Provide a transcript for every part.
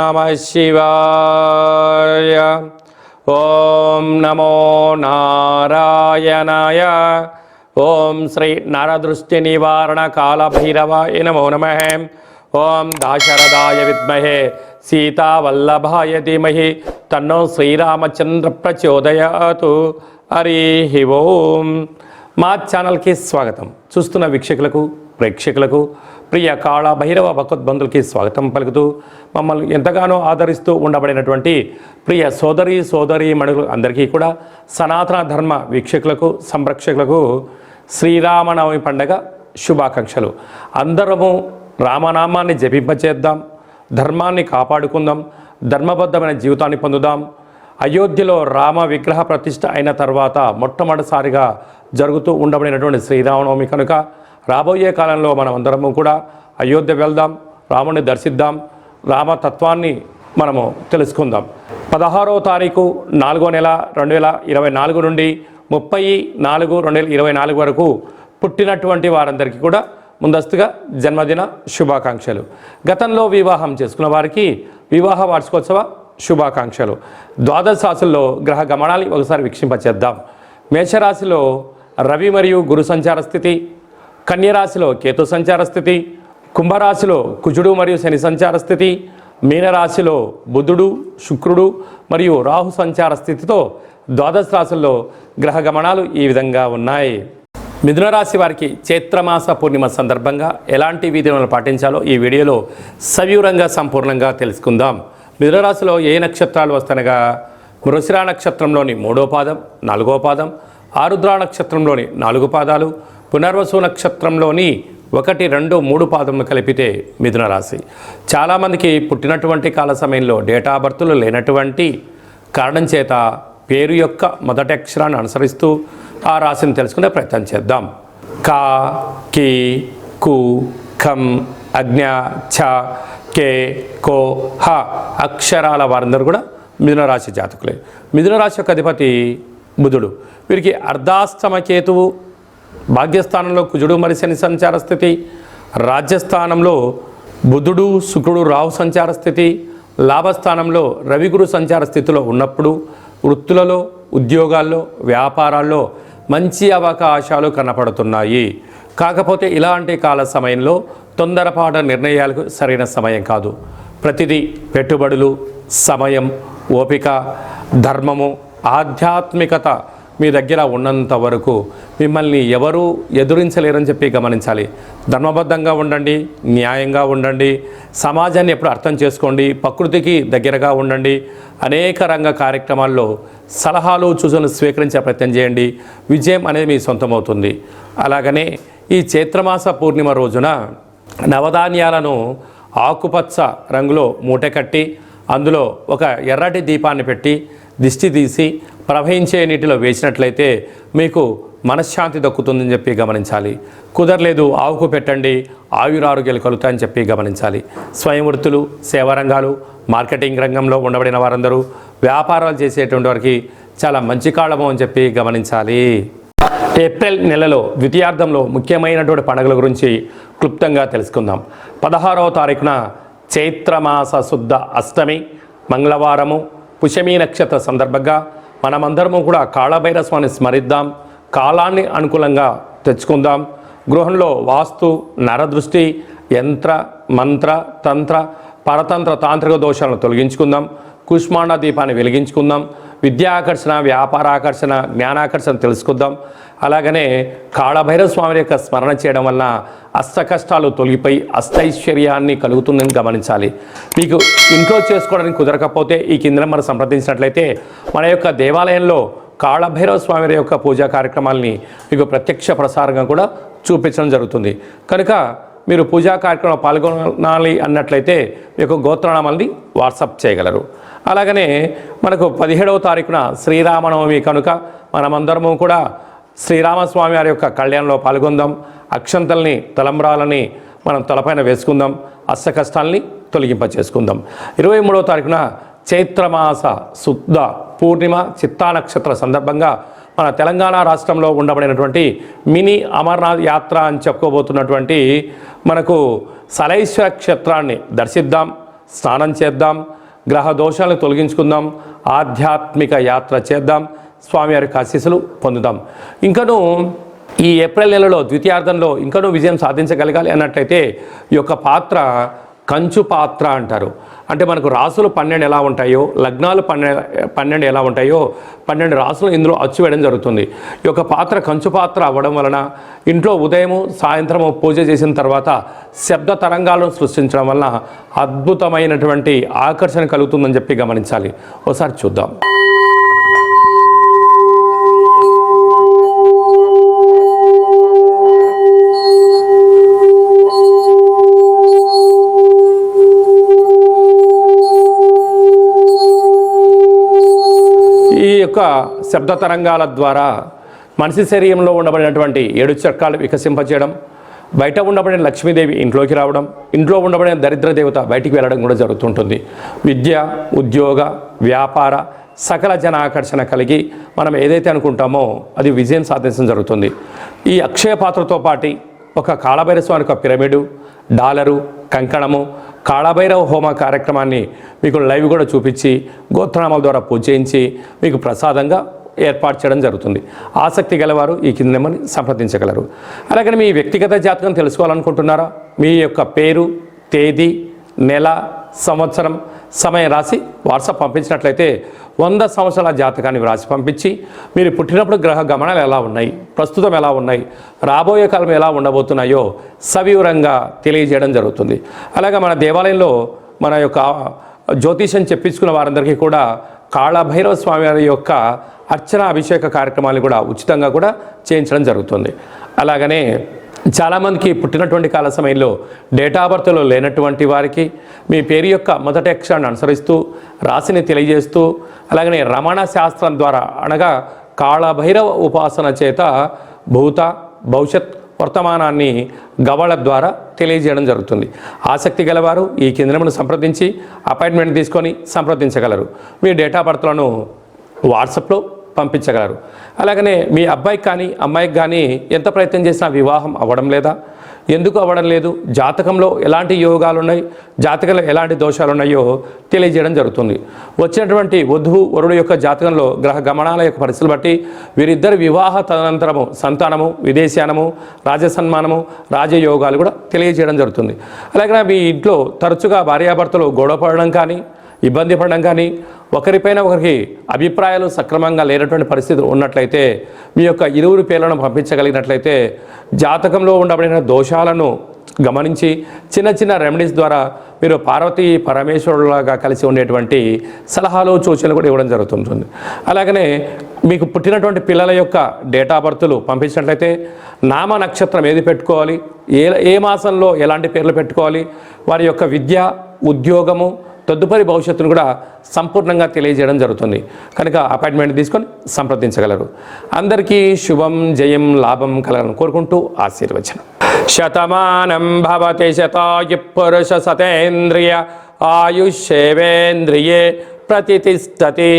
నమః శివాయ. ఓం నమో నారాయణాయ. ఓం శ్రీ నరదృష్టి నివారణ కాళభైరవాయ నమో నమః. ఓం దాశరథాయ విద్మహే సీతావల్లభాయ ధీమహి తన్నో శ్రీరామచంద్ర ప్రచోదయాతు. హరి ఓం. మా ఛానల్కి స్వాగతం. చూస్తున్న వీక్షకులకు ప్రేక్షకులకు ప్రియ కాళభైరవ భగవద్బంధులకి స్వాగతం పలుకుతూ మమ్మల్ని ఎంతగానో ఆదరిస్తూ ఉండబడినటువంటి ప్రియ సోదరీ మణులు అందరికీ కూడా సనాతన ధర్మ వీక్షకులకు సంరక్షకులకు శ్రీరామనవమి పండగ శుభాకాంక్షలు. అందరము రామనామాన్ని జపింపచేద్దాం, ధర్మాన్ని కాపాడుకుందాం, ధర్మబద్ధమైన జీవితాన్ని పొందుదాం. అయోధ్యలో రామ విగ్రహ ప్రతిష్ఠ అయిన తర్వాత మొట్టమొదటిసారిగా జరుగుతూ ఉండబడినటువంటి శ్రీరామనవమి కనుక రాబోయే కాలంలో మనం అందరము కూడా అయోధ్య వెళ్దాం, రాముని దర్శిద్దాం, రామతత్వాన్ని మనము తెలుసుకుందాం. 16వ తారీఖు 4వ నెల 2024 నుండి 30/4/2024 వరకు పుట్టినటువంటి వారందరికీ కూడా ముందస్తుగా జన్మదిన శుభాకాంక్షలు. గతంలో వివాహం చేసుకున్న వారికి వివాహ వార్షికోత్సవ శుభాకాంక్షలు. ద్వాదశ రాశుల్లో గ్రహ గమనాన్ని ఒకసారి వీక్షింపచేద్దాం. మేషరాశిలో రవి మరియు గురు సంచార స్థితి, కన్యరాశిలో కేతు సంచార స్థితి, కుంభరాశిలో కుజుడు మరియు శని సంచార స్థితి, మీనరాశిలో బుధుడు శుక్రుడు మరియు రాహు సంచార స్థితితో ద్వాదశ రాశుల్లో గ్రహ గమనాలు ఈ విధంగా ఉన్నాయి. మిథున రాశి వారికి చైత్రమాస పూర్ణిమ సందర్భంగా ఎలాంటి విధులను పాటించాలో ఈ వీడియోలో సవివరంగా సంపూర్ణంగా తెలుసుకుందాం. మిథున రాశిలో ఏ నక్షత్రాలు వస్తనగా మృగశిర నక్షత్రంలోని 3వ పాదం 4వ పాదం, ఆరుద్ర నక్షత్రంలోని 4 పాదాలు, పునర్వసు నక్షత్రంలోని 1, 2, 3 పాదములు కలిపితే మిథున రాశి. చాలామందికి పుట్టినటువంటి కాల సమయంలో డేటా బర్త్లు లేనటువంటి కారణం చేత పేరు యొక్క మొదటి అక్షరాన్ని అనుసరిస్తూ ఆ రాశిని తెలుసుకునే ప్రయత్నం చేద్దాం. కా, కి, కు, ఖం, అజ్ఞ, ఛ, కే, కో, హ అక్షరాల వారందరూ కూడా మిథున రాశి జాతకులే. మిథున రాశి యొక్క అధిపతి బుధుడు. వీరికి అర్ధాష్టమ కేతువు, భాగ్యస్థానంలో కుజుడు మరి శని సంచార స్థితి, రాజ్యస్థానంలో బుధుడు శుక్రుడు రాహు సంచార స్థితి, లాభస్థానంలో రవిగురు సంచార స్థితిలో ఉన్నప్పుడు వృత్తులలో ఉద్యోగాల్లో వ్యాపారాల్లో మంచి అవకాశాలు కనపడుతున్నాయి. కాకపోతే ఇలాంటి కాల సమయంలో తొందరపాటు నిర్ణయాలకు సరైన సమయం కాదు. ప్రతిదీ పెట్టుబడులు, సమయం, ఓపిక, ధర్మము, ఆధ్యాత్మికత మీ దగ్గర ఉన్నంత వరకు మిమ్మల్ని ఎవరూ ఎదురించలేరని చెప్పి గమనించాలి. ధర్మబద్ధంగా ఉండండి, న్యాయంగా ఉండండి, సమాజాన్ని ఎప్పుడు అర్థం చేసుకోండి, ప్రకృతికి దగ్గరగా ఉండండి, అనేక రంగ కార్యక్రమాల్లో సలహాలు సూచనలు స్వీకరించే ప్రయత్నం చేయండి. విజయం అనేది మీ సొంతమవుతుంది. అలాగనే ఈ చైత్రమాస పూర్ణిమ రోజున నవధాన్యాలను ఆకుపచ్చ రంగులో మూట కట్టి అందులో ఒక ఎర్రటి దీపాన్ని పెట్టి దిష్టి తీసి ప్రవహించే నీటిలో వేసినట్లయితే మీకు మనశ్శాంతి దక్కుతుందని చెప్పి గమనించాలి. కుదరలేదు ఆవుకు పెట్టండి, ఆయురారోగ్యాలు కలుగుతాయని చెప్పి గమనించాలి. స్వయం వృత్తులు, సేవారంగాలు, మార్కెటింగ్ రంగంలో ఉండబడిన వారందరూ వ్యాపారాలు చేసేటువంటి వారికి చాలా మంచి కాలము అని చెప్పి గమనించాలి. ఏప్రిల్ నెలలో ద్వితీయార్థంలో ముఖ్యమైనటువంటి పండుగల గురించి క్లుప్తంగా తెలుసుకుందాం. 16వ తారీఖున చైత్రమాస శుద్ధ అష్టమి మంగళవారము, పుష్యమి నక్షత్ర సందర్భంగా మనమందరము కూడా కాళభైరవ స్వామిని స్మరిద్దాం, కాలాన్ని అనుకూలంగా తెచ్చుకుందాం. గృహంలో వాస్తు, నరదృష్టి, యంత్ర మంత్ర తంత్ర పరతంత్ర తాంత్రిక దోషాలను తొలగించుకుందాం. కుష్మాండ దీపాన్ని వెలిగించుకుందాం. విద్యాకర్షణ, వ్యాపారాకర్షణ, జ్ఞానాకర్షణ తెలుసుకుందాం. అలాగనే కాళభైరవ స్వామి యొక్క స్మరణ చేయడం వలన అష్ట కష్టాలు తొలగిపోయి అష్టైశ్వర్యాన్ని కలుగుతుందని గమనించాలి. మీకు ఇంట్లో చేసుకోవడానికి కుదరకపోతే ఈ కింద మనం సంప్రదించినట్లయితే మన యొక్క దేవాలయంలో కాళభైరవ స్వామి యొక్క పూజా కార్యక్రమాలని మీకు ప్రత్యక్ష ప్రసారంగా కూడా చూపించడం జరుగుతుంది. కనుక మీరు పూజా కార్యక్రమంలో పాల్గొనాలి అన్నట్లయితే మీకు గోత్రనామాల్ని వాట్సాప్ చేయగలరు. అలాగనే మనకు 17వ తారీఖున శ్రీరామనవమి కనుక మనమందరము కూడా శ్రీరామస్వామి వారి యొక్క కళ్యాణంలో పాల్గొందాం. అక్షంతల్ని, తలంబ్రాలని మనం తలపైన వేసుకుందాం. అష్ట కష్టాలని తొలగింపచేసుకుందాం. 23వ తారీఖున చైత్రమాస శుద్ధ పూర్ణిమ చిత్తా నక్షత్ర సందర్భంగా మన తెలంగాణ రాష్ట్రంలో ఉండబడినటువంటి మినీ అమర్నాథ్ యాత్ర అని చెప్పుకోబోతున్నటువంటి మనకు సలైశ్వర క్షేత్రాన్ని దర్శిద్దాం, స్నానం చేద్దాం. గ్రహ దోషాలను తొలగించుకుందాం, ఆధ్యాత్మిక యాత్ర చేద్దాం, స్వామివారి ఆశీస్సులు పొందుదాం. ఇంకనూ ఈ ఏప్రిల్ నెలలో ద్వితీయార్థంలో ఇంకనూ విజయం సాధించగలగాలి అన్నట్లయితే ఈ యొక్క పాత్ర కంచు పాత్ర అంటారు. అంటే మనకు రాసులు 12 ఎలా ఉంటాయో, లగ్నాలు 12 ఎలా ఉంటాయో 12 రాసులు ఇందులో అచ్చు వేయడం జరుగుతుంది. ఈ యొక్క పాత్ర కంచు పాత్ర అవ్వడం వలన ఇంట్లో ఉదయము సాయంత్రము పూజ చేసిన తర్వాత శబ్ద తరంగాలను సృష్టించడం వలన అద్భుతమైనటువంటి ఆకర్షణ కలుగుతుందని చెప్పి గమనించాలి. ఒకసారి చూద్దాం. ఈ యొక్క శబ్ద తరంగాల ద్వారా మనిషి శరీరంలో ఉండబడినటువంటి 7 చక్రాలు వికసింపచేయడం, బయట ఉండబడిన లక్ష్మీదేవి ఇంట్లోకి రావడం, ఇంట్లో ఉండబడిన దరిద్ర దేవత బయటికి వెళ్ళడం కూడా జరుగుతుంటుంది. విద్య, ఉద్యోగ, వ్యాపార సకల జన ఆకర్షణ కలిగి మనం ఏదైతే అనుకుంటామో అది విజయం సాధించడం జరుగుతుంది. ఈ అక్షయ పాత్రతో పాటు ఒక కాళభైరవ స్వామి యొక్క పిరమిడు, డాలరు, కంకణము, కాళభైరవ హోమ కార్యక్రమాన్ని మీకు లైవ్ కూడా చూపించి గోత్రనామాల ద్వారా పూజ చేయించి మీకు ప్రసాదంగా ఏర్పాటు చేయడం జరుగుతుంది. ఆసక్తి గలవారు ఈ కింద నెంబర్ని సంప్రదించగలరు. అలాగే మీ వ్యక్తిగత జాతకం తెలుసుకోవాలనుకుంటున్నారా? మీ యొక్క పేరు, తేదీ, నెల, సంవత్సరం, సమయం రాసి వాట్సాప్ పంపించినట్లయితే 100 సంవత్సరాల జాతకాన్ని వ్రాసి పంపించి మీరు పుట్టినప్పుడు గ్రహ గమనాలు ఎలా ఉన్నాయి, ప్రస్తుతం ఎలా ఉన్నాయి, రాబోయే కాలం ఎలా ఉండబోతున్నాయో సవివరంగా తెలియజేయడం జరుగుతుంది. అలాగే మన దేవాలయంలో మన యొక్క జ్యోతిషం చెప్పించుకున్న వారందరికీ కూడా కాళభైరవ స్వామి వారి యొక్క అర్చన అభిషేక కార్యక్రమాలు కూడా ఉచితంగా కూడా చేయించడం జరుగుతుంది. అలాగనే చాలామందికి పుట్టినటువంటి కాల సమయంలో డేటా ఆఫ్ బర్త్లో లేనటువంటి వారికి మీ పేరు యొక్క మొదటి అక్షరాన్ని అనుసరిస్తూ రాశిని తెలియజేస్తూ అలాగనే రమణ శాస్త్రం ద్వారా అనగా కాళభైరవ ఉపాసన చేత భూత భవిష్యత్ వర్తమానాన్ని గవళ ద్వారా తెలియజేయడం జరుగుతుంది. ఆసక్తి గలవారు ఈ కేంద్రమును సంప్రదించి అపాయింట్మెంట్ తీసుకొని సంప్రదించగలరు. మీ డేటా ఆఫ్ బర్త్లను వాట్సాప్లో పంపించగలరు. అలాగనే మీ అబ్బాయికి కానీ అమ్మాయికి కానీ ఎంత ప్రయత్నం చేసినా వివాహం అవ్వడం లేదా, ఎందుకు అవ్వడం లేదు, జాతకంలో ఎలాంటి యోగాలు ఉన్నాయి, జాతకంలో ఎలాంటి దోషాలు ఉన్నాయో తెలియజేయడం జరుగుతుంది. వచ్చినటువంటి వధువు వరుడు యొక్క జాతకంలో గ్రహ గమనాల యొక్క పరిస్థితులు బట్టి వీరిద్దరి వివాహ తదనంతరము సంతానము, విదేశానము, రాజసన్మానము, రాజయోగాలు కూడా తెలియజేయడం జరుగుతుంది. అలాగే మీ ఇంట్లో తరచుగా భార్యాభర్తలు గొడవ పడడం కానీ, ఇబ్బంది పడడం కానీ, ఒకరిపైన ఒకరికి అభిప్రాయాలు సక్రమంగా లేనటువంటి పరిస్థితులు ఉన్నట్లయితే మీ యొక్క ఇరువురు పేర్లను పంపించగలిగినట్లయితే జాతకంలో ఉండబడిన దోషాలను గమనించి చిన్న చిన్న రెమెడీస్ ద్వారా మీరు పార్వతీ పరమేశ్వరులాగా కలిసి ఉండేటువంటి సలహాలు సూచనలు కూడా ఇవ్వడం జరుగుతుంటుంది. అలాగనే మీకు పుట్టినటువంటి పిల్లల యొక్క డేటా ఆఫ్ బర్త్లు పంపించినట్లయితే నామ నక్షత్రం ఏది పెట్టుకోవాలి, ఏ మాసంలో ఎలాంటి పేర్లు పెట్టుకోవాలి, వారి యొక్క విద్య, ఉద్యోగము, తదుపరి భవిష్యత్తును కూడా సంపూర్ణంగా తెలియజేయడం జరుగుతుంది. కనుక అపాయింట్మెంట్ తీసుకొని సంప్రదించగలరు. అందరికీ శుభం, జయం, లాభం కలగాలని కోరుకుంటూ ఆశీర్వచనం. శతమానం భవతి శతాయు పురుష సతేంద్రియ ఆయుష్యేవేంద్రియే ప్రతిష్టతి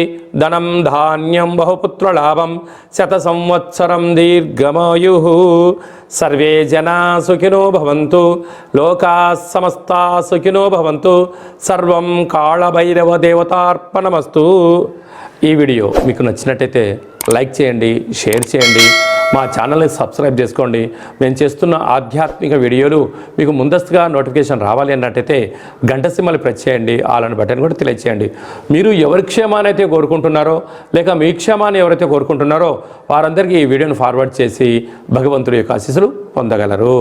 ధనం ధాన్యం బహుపుత్రలాభం శత సంవత్సరం దీర్ఘమాయు. సర్వే జనా సుఖినో భవంతు, లోకా సమస్తా సుఖినో భవంతు. సర్వం కాళభైరవ దేవతార్పణమస్తు. ఈ వీడియో మీకు నచ్చినట్టయితే లైక్ చేయండి, షేర్ చేయండి, మా ఛానల్ని సబ్స్క్రైబ్ చేసుకోండి. మేము చేస్తున్న ఆధ్యాత్మిక వీడియోలు మీకు ముందస్తుగా నోటిఫికేషన్ రావాలి అన్నట్టయితే గంట సింబల్ ప్రెస్ చేయండి, ఆల్ అని బటన్ కూడా తెలియచేయండి. మీరు ఎవరి క్షేమాన్ని అయితే కోరుకుంటున్నారో లేక మీ క్షేమాన్ని ఎవరైతే కోరుకుంటున్నారో వారందరికీ ఈ వీడియోను ఫార్వర్డ్ చేసి భగవంతుడి యొక్క ఆశీస్సులు పొందగలరు.